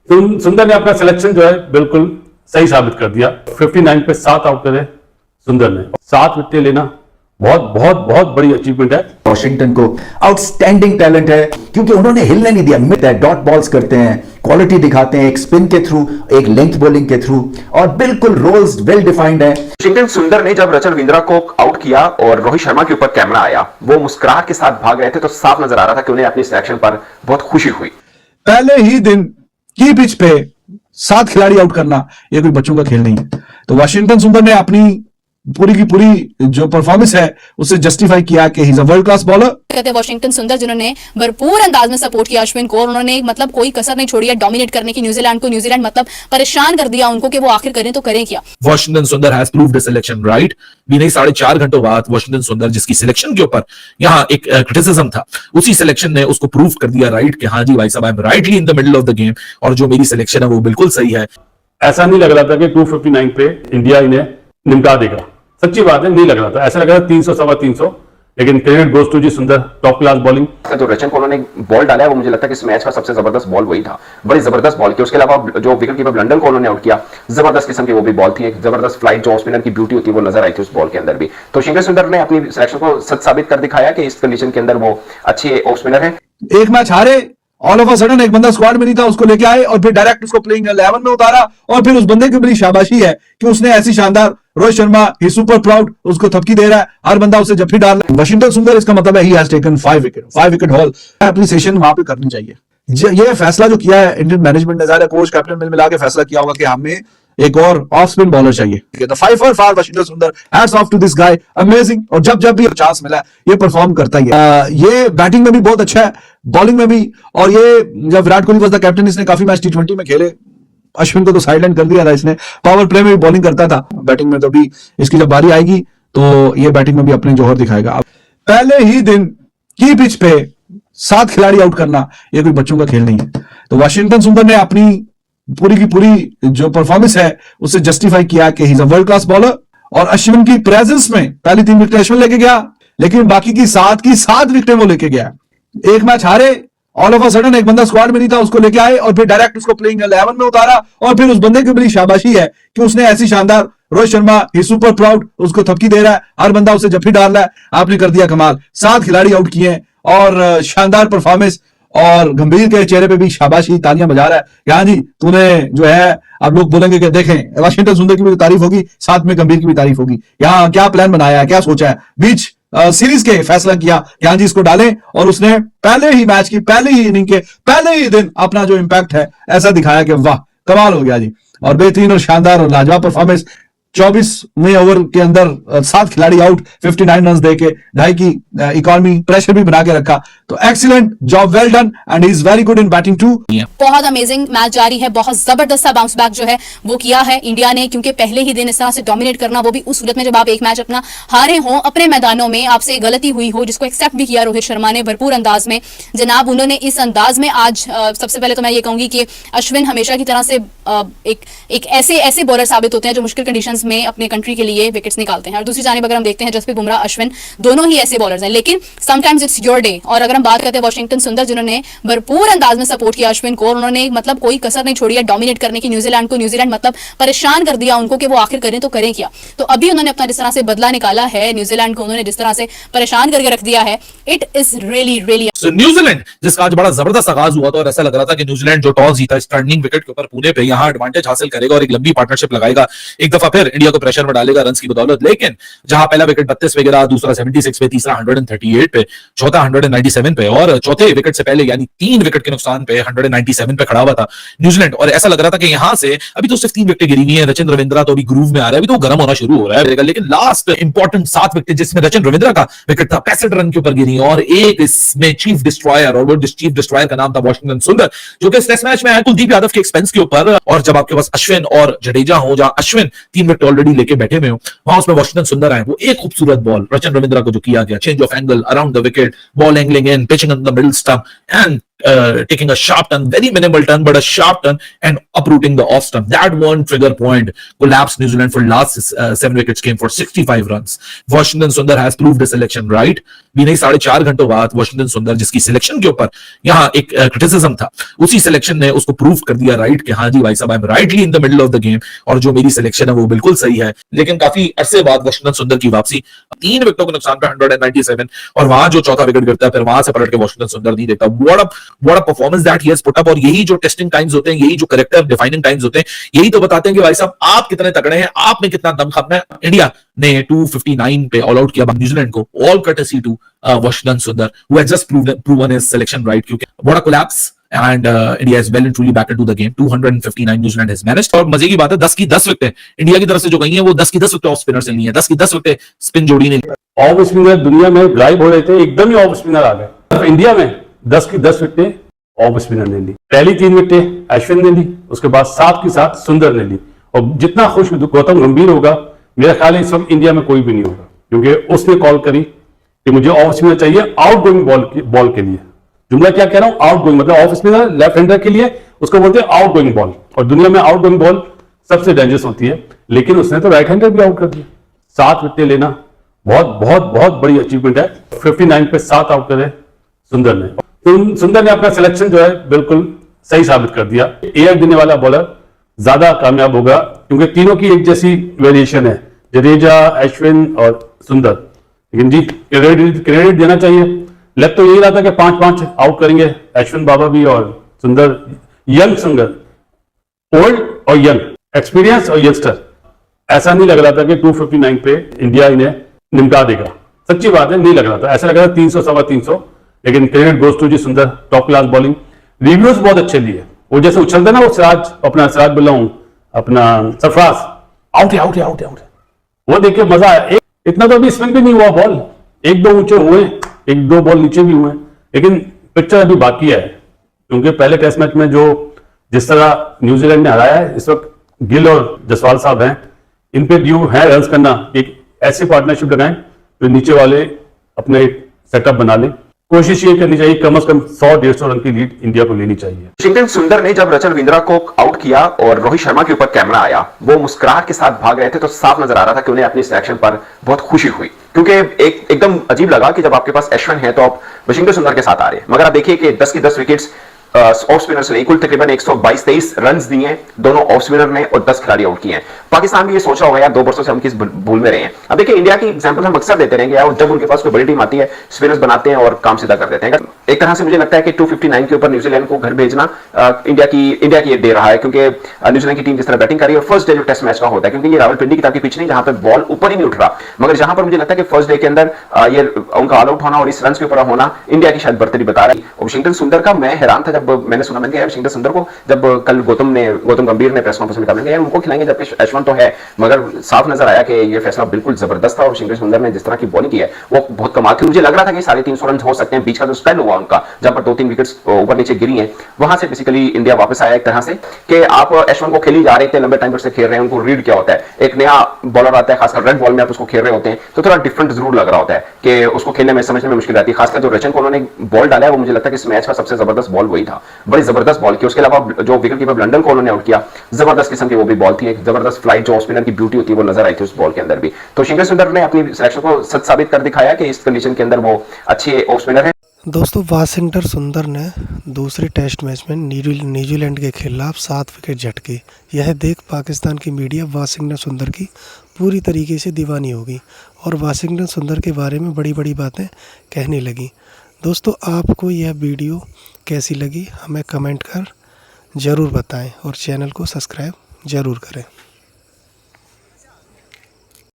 सुंदर ने अपना सिलेक्शन जो है बिल्कुल सही साबित कर दिया। 59 पे 7 आउट करे सुंदर ने। 7 विकेट लेना बहुत बहुत बहुत बड़ी अचीवमेंट है। वॉशिंगटन को आउटस्टैंडिंग टैलेंट है क्योंकि उन्होंने हिलने नहीं दिया। मिड है, डॉट बॉल्स करते हैं, क्वालिटी दिखाते हैं, एक स्पिन के थ्रू, एक लेंथ बॉलिंग के थ्रू, और बिल्कुल रोल्स वेल डिफाइंड है। वॉशिंगटन सुंदर ने जब रचन रविंद्रा को आउट किया और रोहित शर्मा के ऊपर कैमरा आया, वो मुस्कुराहट के साथ भाग रहे थे, तो साफ नजर आ रहा था कि उन्हें अपनी सिलेक्शन पर बहुत खुशी हुई। पहले ही दिन की पिच पे 7 खिलाड़ी आउट करना ये कोई बच्चों का खेल नहीं है। तो वाशिंगटन सुंदर ने अपनी पूरी की पूरी जो परफॉर्मेंस है उसे जस्टिफाई किया कि he is a world class bowler. कहते हैं वॉशिंगटन सुंदर जिन्होंने भरपूर अंदाज में सपोर्ट किया अश्विन को, और उन्होंने मतलब कोई कसर नहीं छोड़ी है डोमिनेट करने की न्यूजीलैंड को। न्यूजीलैंड मतलब परेशान कर दिया उनको कि वो आखिर करें तो करें क्या। वॉशिंगटन सुंदर हैज प्रूव्ड सिलेक्शन राइट। भी नहीं 4.5 घंटों बाद वॉशिंगटन सुंदर जिसकी सिलेक्शन के ऊपर यहाँ एक क्रिटिसिज्म था, उसी सिलेक्शन ने उसको प्रूव कर दिया राइट कि हाँ जी भाई साहब, I am rightly in the middle of the game, और जो मेरी सिलेक्शन है वो बिल्कुल सही है। ऐसा नहीं लग रहा था कि 259 पे इंडिया इन्हें निपटा देगा। सच्ची बात है, नहीं लग रहा था। ऐसा लग रहा था 300 सवा 300, लेकिन क्रेडिट गोज टू जी सुंदर, टॉप क्लास बॉलिंग। जो रचन को उन्होंने बॉल डाला है वो मुझे लगता है कि इस मैच का सबसे जबरदस्त बॉल वही था। बड़ी जबरदस्त बॉल की। उसके अलावा जो विकेट कीपर लंडन को उन्होंने आउट किया, जबरदस्त किस्म की वो भी बॉल थी। एक जबरदस्त फ्लाइट जो ऑफ स्पिनर की ब्यूटी होती है वो नजर आई थी उस बॉल के अंदर भी। तो शिखर सुंदर ने अपनी सिलेक्शन को सच साबित कर दिखाया कि इस कंडीशन के अंदर वो अच्छे ऑफ स्पिनर है। एक मैच हारे, ऑल ऑफ अ सडन एक बंदा स्क्वाड में नहीं था, उसको लेके आए और फिर डायरेक्ट उसको प्लेइंग 11 में उतारा, और फिर उस बंदे की बड़ी शाबाशी है कि उसने ऐसी शानदार, रोहित शर्मा ही सुपर प्राउड, उसको थपकी दे रहा है, हर बंदा उसे जफ्फी डाल रहा है। वाशिंगटन सुंदर इसका मतलब है he has taken 5 wicket haul. Appreciation वहां पे करनी चाहिए। ये फैसला जो किया है इंडियन मैनेजमेंट ने, ज़्यादा कोच कैप्टन मिला के फैसला किया होगा कि हमें एक और ऑफ स्पिन बॉलर चाहिए। तो 5 for 5 Washington Sundar, hats off to this guy, amazing. और जब जब भी चांस मिला है ये परफॉर्म करता ही है। ये बैटिंग में भी बहुत अच्छा है, बॉलिंग में भी। और ये जब Virat Kohli was the captain, इसने काफी मैच T20 में खेले। अश्विन को तो साइडलाइन कर दिया था इसने, पावर प्ले में भी बॉलिंग करता था, बैटिंग में तो भी इसकी जब बारी आएगी तो ये बैटिंग में भी अपने जोहर दिखाएगा। पहले ही दिन की पिच पे 7 खिलाड़ी आउट करना ये कोई बच्चों का खेल नहीं है। तो वाशिंगटन सुंदर ने अपनी पूरी की पूरी जो परफॉर्मेंस है उसे जस्टिफाई किया कि he is a world class bowler. और अश्विन की प्रेजेंस में पहली 3 विकेट अश्विन लेके गया, लेकिन बाकी की 7 विकेटें वो लेके गया। एक मैच हारे, ऑल ऑफ अ सडन एक बंदा स्क्वाड में नहीं था, उसको लेके आए और फिर डायरेक्ट उसको प्लेइंग 11 में उतारा, और फिर उस बंदे की बड़ी शाबाशी है कि उसने ऐसी शानदार, रोहित शर्मा ही सुपर प्राउड, उसको थपकी दे रहा है, हर बंदा उसे जफ्फी डाल रहा है। आपने कर दिया कमाल। 7 खिलाड़ी आउट किए और शानदार परफॉर्मेंस, और गंभीर के चेहरे पे भी शाबाशी, तालियां बजा रहा है कि हाँ जी तूने जो है, अब लोग बोलेंगे कि देखें वाशिंगटन सुंदर की भी तारीफ होगी, साथ में गंभीर की भी तारीफ होगी। यहाँ क्या प्लान बनाया है, क्या सोचा है, बीच सीरीज के फैसला किया कि हाँ जी इसको डालें, और उसने पहले ही मैच की पहले ही इनिंग के पहले ही दिन अपना जो इंपैक्ट है ऐसा दिखाया कि वाह कमाल हो गया जी। और बेहतरीन और शानदार और लाजवाब परफॉर्मेंस। 24वें ओवर के अंदर 7 खिलाड़ी आउट, 59 रन देके 2.5 की इकोनॉमी, प्रेशर भी बना के रखा। तो excellent job, well done, and he is very good in batting too. बहुत अमेजिंग मैच जारी है, बहुत जबरदस्त बाउंस बैक जो है वो किया है इंडिया ने, क्योंकि पहले ही दिन इस तरह से डोमिनेट करना, वो भी उस सूरत में जब आप एक मैच अपना हारे हो, अपने मैदानों में आपसे गलती हुई हो, जिसको एक्सेप्ट भी किया रोहित शर्मा ने भरपूर अंदाज में। जनाब उन्होंने इस अंदाज में आज सबसे पहले तो मैं ये कहूंगी कि अश्विन हमेशा की तरह से एक ऐसे बॉलर साबित होते हैं जो मुश्किल कंडीशंस में अपने कंट्री के लिए विकेट्स निकालते हैं। और दूसरी जानिब अगर हम देखते हैं जसप्रीत बुमराह, अश्विन दोनों ही ऐसे बॉलर्स हैं, लेकिन समटाइम्स इट्स योर डे। और अगर हम बात करते हैं वॉशिंगटन सुंदर जिन्होंने भरपूर अंदाज में सपोर्ट किया अश्विन को, और उन्होंने मतलब कोई कसर नहीं छोड़ी है डोमिनेट करने की न्यूजीलैंड को। न्यूजीलैंड मतलब परेशान कर दिया उनको कि वो आखिर करें तो करें क्या। तो अभी उन्होंने अपना जिस तरह से बदला निकाला है, न्यूजीलैंड को उन्होंने जिस तरह से परेशान करके रख दिया है, it is really really. New Zealand जिसका आज बड़ा जबरदस्त आगाज हुआ था, और ऐसा लग रहा था कि न्यूजीलैंड जो टॉस जीता इस टर्निंग विकेट के ऊपर पुणे पे, यहाँ एडवांटेज हासिल करेगा और एक लंबी पार्टनरशिप लगाएगा, एक दफा फिर इंडिया को प्रेशर में डालेगा रन की बदौलत। लेकिन जहां पहला विकेट 32 पे गिरा, दूसरा 76 पे, तीसरा 138 पे, चौथा 197 पे, और चौथे विकेट से पहले यानी 3 विकेट के नुकसान पे 197 पे खड़ा हुआ था न्यूजीलैंड। और ऐसा लग रहा था कि यहां से अभी तो सिर्फ 3 विकेट गिरी हुई है, रचन रविंद्रा तो अभी ग्रूव में आ रहा है, अभी तो गर्म होना शुरू हो रहा है। लेकिन लास्ट इंपॉर्टेंट 7 विकेट जिसमें रचन रविंद्रा का विकेट था 65 रन के ऊपर गिरी, और एक इसमें चीफ डिस्ट्रॉयर, और वो चीफ डिस्ट्रॉयर का नाम था वॉशिंगटन सुंदर, जो कि इस टेस्ट मैच में आया कुलदीप यादव के एक्सपेंस के ऊपर। और जब आपके पास अश्विन और जडेजा हो, जहां अश्विन 3 विकेट ऑलरेडी लेके बैठे हुए हो, वहां उसमें वॉशिंगटन सुंदर आए, वो एक खूबसूरत बॉल रचन रविंद्रा को जो किया गया, change of angle around the wicket, ball angling in, pitching in the middle stump, and taking a sharp turn, very minimal turn, but a sharp turn and uprooting the off stump. That one trigger point collapsed New Zealand for last 7 wickets came for 65 runs. Washington Sundar has proved his selection right. भी नहीं 4.5 घंटों बाद Washington सुंदर जिसकी selection के ऊपर यहाँ एक क्रिटिसिज्म था, उसी सिलेक्शन ने उसको प्रूव कर दिया राइट कि हाँ जी भाई साहब, I am rightly in the middle of the game और जो मेरी सिलेक्शन है वो बिल्कुल सही है। लेकिन काफी अरसे बाद वॉशिंगटन सुंदर की वापसी, 3 विकेटों के नुकसान पे 197 और वहां जो चौथा विकेट गिरता है फिर वहां से पलट के वॉशिंगटन सुंदर नहीं देखता। What a performance that he has put up. और यही जो टेस्टिंग टाइम्स होते हैं, यही जो कैरेक्टर डिफाइनिंग टाइम्स होते हैं, यही तो बताते हैं कि भाई साहब आप कितने तगड़े हैं, आप में कितना दमखम है। इंडिया ने 259 पे ऑल आउट किया न्यूजीलैंड को, all courtesy to Washington Sundar who has just proven his selection right. क्योंकि what a collapse and India is well and truly back into the game. 259 New Zealand has managed। और मजे की बात है 10 की 10 विकेटें India की तरफ से जो गई हैं वो 10 की 10 विकेटें ऑफ स्पिनर से ली हैं, 10 की 10 विकेटें स्पिन जोड़ी ने। ऑफ स्पिनर दुनिया में गायब हो रहे थे, एकदम ही ऑफ स्पिनर आ गए। इंडिया में 10 की 10 विकेटें ऑफ स्पिनर ने ली। पहली 3 विकेटें अश्विन ने ली, उसके बाद 7 की 7 सुंदर ने ली। और जितना खुश गौतम गंभीर होगा, मेरा ख्याल है इस वक्त इंडिया में कोई भी नहीं होगा, क्योंकि उसने कॉल करी कि मुझे ऑफ स्पिनर चाहिए आउट गोइंग बॉल के लिए। जुमला क्या कह रहा हूं, आउट गोइंग, मतलब ऑफ स्पिनर लेफ्ट हैंडर के लिए उसको बोलते हैं आउट गोइंग बॉल। और दुनिया में आउट गोइंग बॉल सबसे डेंजरस होती है, लेकिन उसने तो राइट हैंडर भी आउट कर दिया। 7 विकेटें लेना बहुत बहुत बहुत बड़ी अचीवमेंट है। 59 पे 7 आउट करे सुंदर ने। तो सुंदर ने अपना सिलेक्शन जो है बिल्कुल सही साबित कर दिया। एयर देने वाला बॉलर ज्यादा कामयाब होगा, क्योंकि तीनों की एक जैसी वेरिएशन है, जडेजा, अश्विन और सुंदर। लेकिन जी क्रेडिट देना चाहिए। लग तो यही रहा था कि 5-5 आउट करेंगे अश्विन बाबा भी और सुंदर। यंग सुंदर, ओल्ड और यंग, एक्सपीरियंस और यंगस्टर। ऐसा नहीं लग रहा था कि 259 पे इंडिया इन्हें निमटा देगा। सच्ची बात है, नहीं लग रहा था। ऐसा लग रहा था 300 सवा 300, लेकिन क्रेडिट गोज टू जी सुंदर, टॉप क्लास बॉलिंग। रिव्यूज बहुत अच्छे लिए। वो जैसे उछलते ना, वो सिराज बोला हूं अपना सरफराज, आउट है आउट है आउट है आउट है, वो देख के मजा आया। इतना तो अभी स्पिन भी नहीं हुआ बॉल, 1-2 ऊंचे हुए, 1-2 बॉल नीचे भी हुए, लेकिन पिक्चर अभी बाकी है। क्योंकि पहले टेस्ट मैच में जो जिस तरह न्यूजीलैंड ने हराया है, इस वक्त गिल और जसवाल साहब हैं, इन पे ड्यू है रन करना। एक ऐसी पार्टनरशिप लगाएं जो नीचे वाले अपने एक सेटअप बना लें। कोशिश ये करनी चाहिए कम से कम 100-150 रन की लीड इंडिया को लेनी चाहिए। वॉशिंगटन सुंदर ने जब रचल रविंद्रा को आउट किया और रोहित शर्मा के ऊपर कैमरा आया, वो मुस्कुराहट के साथ भाग रहे थे, तो साफ नजर आ रहा था कि उन्हें अपनी सिलेक्शन पर बहुत खुशी हुई। क्योंकि एकदम अजीब लगा कि जब आपके पास अश्विन है तो आप वॉशिंगटन सुंदर के साथ आ रहे हैं। मगर आप देखिए कि 10 की 10 विकेट्स ऑफ स्पिनर्स ने कुल तकरीबन 122-23 रन दिए, दोनों ऑफ स्पिनर ने, और 10 खिलाड़ी आउट किए हैं। पाकिस्तान भी ये सोच रहा होगा यार 2 वर्षों से हम किस भूल में रहे हैं। अब देखिए इंडिया की एग्जांपल हम अक्सर देते रहेंगे यार, जब उनके पास कोई बड़ी टीम आती है स्पिनर्स बनाते हैं और काम सीधा कर देते हैं। एक तरह से मुझे लगता है कि 259 के ऊपर न्यूजीलैंड को घर भेजना इंडिया की दे रहा है, क्योंकि न्यूजीलैंड की टीम जिस तरह बैटिंग कर रही है, और फर्स्ट डे जो टेस्ट मैच का होता है, क्योंकि ये रावलपिंडी की तरफ की पिच नहीं जहां पर बॉल ऊपर ही नहीं उठ रहा, मगर जहां पर मुझे लगता है कि फर्स्ट डे के अंदर ये उनका ऑल आउट होना और इस रन के ऊपर होना इंडिया की शायद बढ़तरी बता रहा है। वॉशिंगटन सुंदर का मैं हैरान था जब मैंने सुना, मैंने वॉशिंगटन सुंदर को जब कल गौतम गंभीर ने प्रेस कॉन्फ्रेंस में कहा यार उनको खिलाएंगे जबकि अश्विन तो है, मगर साफ नजर आया कि ये फैसला बिल्कुल जबरदस्त था। और वॉशिंगटन सुंदर ने जिस तरह की बॉलिंग की है वो बहुत कमाल थी। मुझे लग रहा था कि 350 रन हो सकते हैं। बीच का जो स्पेल हुआ उनका, जहां पर 2-3 विकेट्स ऊपर नीचे गिरी हैं, वहां से बेसिकली इंडिया वापस आया एक तरह से कि आप अश्विन को खेली जा रहे थे, लंबे टाइम से खेल रहे हैं, उनको रीड क्या होता है, एक नया बॉलर आता है, खासकर रेड बॉल में आप उसको खेल रहे होते हैं तो थोड़ा डिफरेंट जरूर लग रहा होता है कि उसको खेलने में समझने में मुश्किल आती है। खासकर जो रचन को उन्होंने बॉल डाला है वो मुझे लगता है कि इस मैच का सबसे जबरदस्त बॉल वही था, बड़ी जबरदस्त बॉल की। उसके अलावा जो विकेट कीपर लंडन को उन्होंने आउट किया, जबरदस्त किस्म की वो भी बॉल थी, एक जबरदस्त फ्लाइट जो ऑफ स्पिनर की ब्यूटी होती है वो नजर आई थी उस बॉल के अंदर भी। तो वॉशिंगटन सुंदर ने अपनी सिलेक्शन को सच साबित कर दिखाया कि इस कंडीशन के अंदर वो अच्छे ऑफ स्पिनर है। दोस्तों, वॉशिंगटन सुंदर ने दूसरे टेस्ट मैच में न्यूजीलैंड के खिलाफ 7 विकेट झटके। यह देख पाकिस्तान की मीडिया वॉशिंगटन सुंदर की पूरी तरीके से दीवानी होगी और वॉशिंगटन सुंदर के बारे में बड़ी बड़ी बातें कहने लगी। दोस्तों, आपको यह वीडियो कैसी लगी हमें कमेंट कर ज़रूर बताएं और चैनल को सब्सक्राइब ज़रूर करें।